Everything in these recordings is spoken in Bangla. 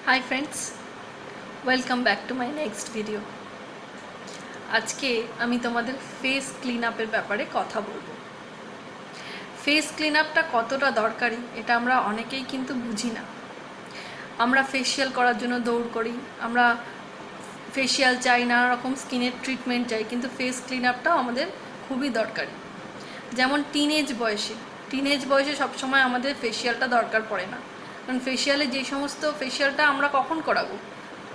Hi friends, welcome back to my next video. আজকে আমি তোমাদের ফেস ক্লিন আপের ব্যাপারে কথা বলবো। ফেস ক্লিন আপটা কতটা দরকারি এটা আমরা অনেকেই কিন্তু বুঝি না। আমরা ফেসিয়াল করার জন্য দৌড় করি, আমরা ফেসিয়াল চাই, নানা রকম স্কিনের ট্রিটমেন্ট চাই, কিন্তু ফেস ক্লিন আপটাও আমাদের খুবই দরকারি। যেমন টিনেজ বয়সে সবসময় আমাদের ফেসিয়ালটা দরকার পড়ে না, কারণ ফেসিয়ালে যে সমস্ত ফেসিয়ালটা আমরা কখন করাবো,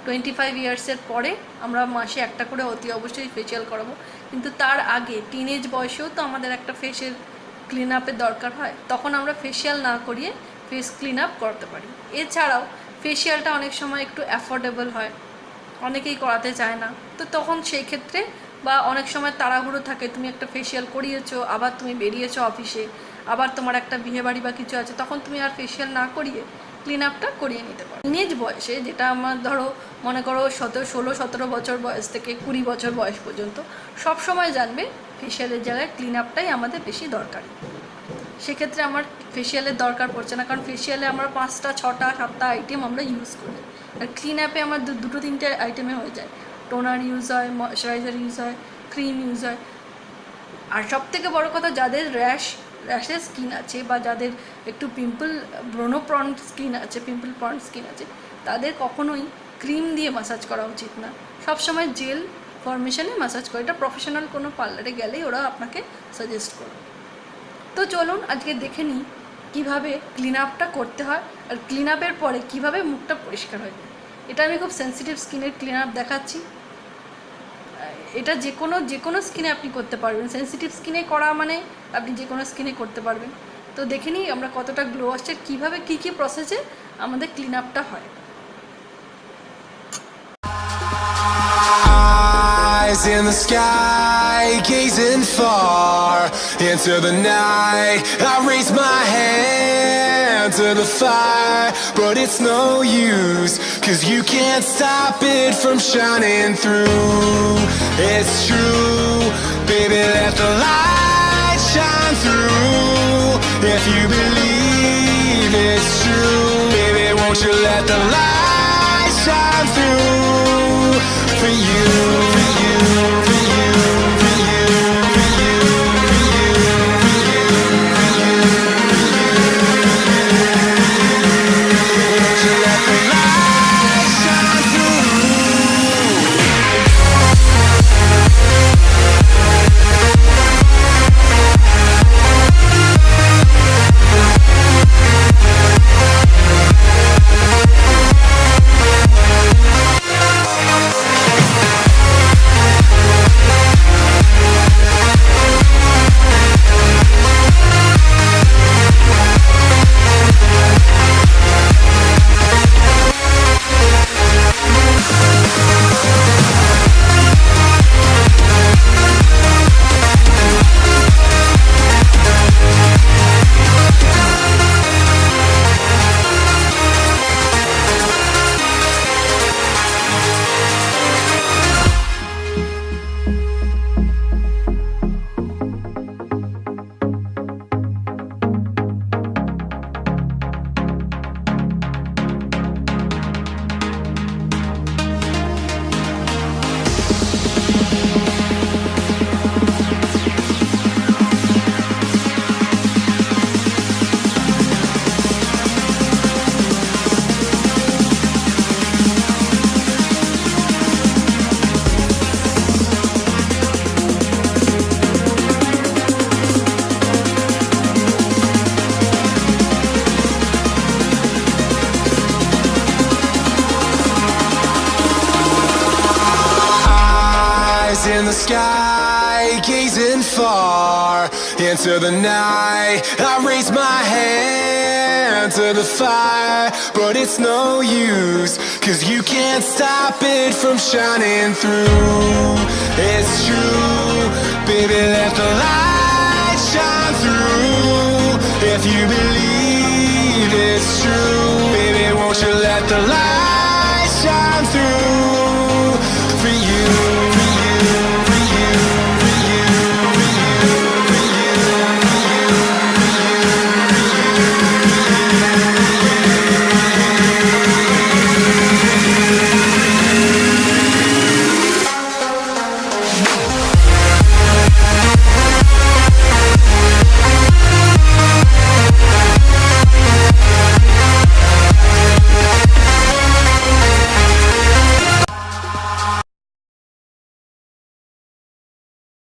25 ইয়ার্সের পরে আমরা মাসে একটা করে অতি অবশ্যই ফেসিয়াল করাবো। কিন্তু তার আগে টিনেজ বয়সেও তো আমাদের একটা ফেসের ক্লিন আপের দরকার হয়, তখন আমরা ফেসিয়াল না করিয়ে ফেস ক্লিন আপ করতে পারি। এছাড়াও ফেসিয়ালটা অনেক সময় একটু অ্যাফোর্ডেবল হয়, অনেকেই করাতে চায় না, তো তখন সেই ক্ষেত্রে বা অনেক সময় তাড়াহুড়ো থাকে, তুমি একটা ফেসিয়াল করিয়েছো, আবার তুমি বেরিয়েছো অফিসে, আবার তোমার একটা বিয়ে বাড়ি বা কিছু আছে, তখন তুমি আর ফেসিয়াল না করিয়ে ক্লিন আপটা করিয়ে নিতে পারো। টিনেজ বয়সে, যেটা আমার ধরো মনে করো 16-17 বছর বয়স থেকে 20 বছর বয়স পর্যন্ত, সব সময় জানবে ফেসিয়ালের জায়গায় ক্লিন আপটাই আমাদের বেশি দরকারি। সেক্ষেত্রে আমার ফেসিয়ালের দরকার পড়ছে না, কারণ ফেসিয়ালে আমরা 5টা 6টা 7টা আইটেম আমরা ইউজ করি, আর ক্লিন আপে আমার 2-3টে আইটেমে হয়ে যায়। টোনার ইউজ হয়, ময়শ্চারাইজার ইউজ হয়, ক্রিম ইউজ হয়। আর সবথেকে বড় কথা, যাদের র্যাশেস স্কিন আছে বা যাদের একটু পিম্পল প্রন স্কিন আছে, তাদের কখনোই ক্রিম দিয়ে ম্যাসাজ করা উচিত না, সবসময় জেল ফর্মেশনে ম্যাসাজ করে। এটা প্রফেশনাল কোনো পার্লারে গেলেই ওরা আপনাকে সাজেস্ট করবে। তো চলুন আজকে দেখে নিই কীভাবে ক্লিন আপটা করতে হয়, আর ক্লিন আপের পরে কীভাবে মুখটা পরিষ্কার হয়ে যায়। এটা আমি খুব সেন্সিটিভ স্কিনের ক্লিন আপ দেখাচ্ছি। এটা যে কোনো স্কিনে আপনি করতে পারবেন, সেন্সিটিভ স্কিনে করা মানে আপনি যে কোনো স্কিনে করতে পারবেন। তো দেখে নিই আমরা কতটা গ্লো আসছে, কীভাবে কী প্রসেসে আমাদের ক্লিন আপটা হয়। Eyes in the sky, gazing far into the night. I raise my hand to the fire, but it's no use, 'cause you can't stop it from shining through. It's true, baby, let the light shine through. If you believe it's true, baby, won't you let the light shine through for you. In the sky, gazing far into the night. I raise my hand to the fire, but it's no use, 'cause you can't stop it from shining through. It's true, baby, let the light shine through. If you believe it's true, baby, won't you let the light